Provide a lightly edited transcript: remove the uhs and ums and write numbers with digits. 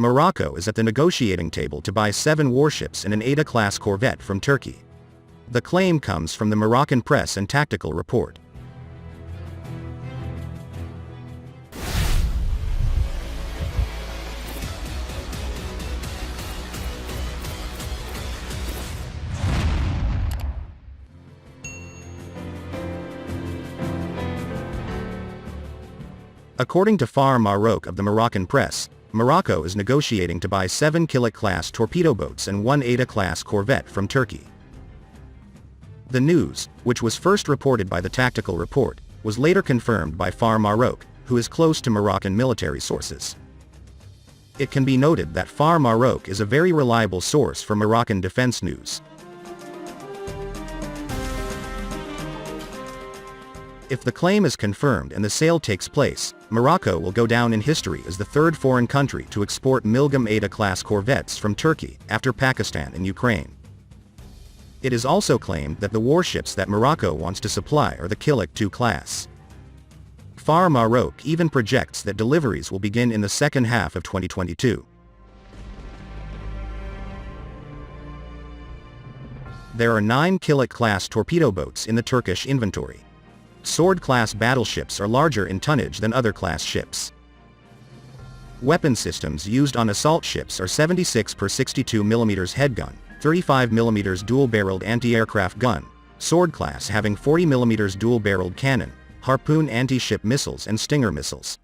Morocco is at the negotiating table to buy 7 warships and an Ada-class Corvette from Turkey. The claim comes from the Moroccan press and tactical report. According to Far Maroc of the Moroccan press, Morocco is negotiating to buy 7 Kilic-class torpedo boats and 1 Ada-class Corvette from Turkey. The news, which was first reported by the tactical report, was later confirmed by Far Maroc, who is close to Moroccan military sources. It can be noted that Far Maroc is a very reliable source for Moroccan defense news. If the claim is confirmed and the sale takes place, Morocco will go down in history as the third foreign country to export Milgem Ada-class corvettes from Turkey, after Pakistan and Ukraine. It is also claimed that the warships that Morocco wants to supply are the Kilic II class. Far Maroc even projects that deliveries will begin in the second half of 2022. There are 9 Kilic-class torpedo boats in the Turkish inventory. Sword-class battleships are larger in tonnage than other class ships. Weapon systems used on assault ships are 76 per 62 mm headgun, 35 mm dual-barreled anti-aircraft gun, sword class having 40 mm dual-barreled cannon, harpoon anti-ship missiles and Stinger missiles.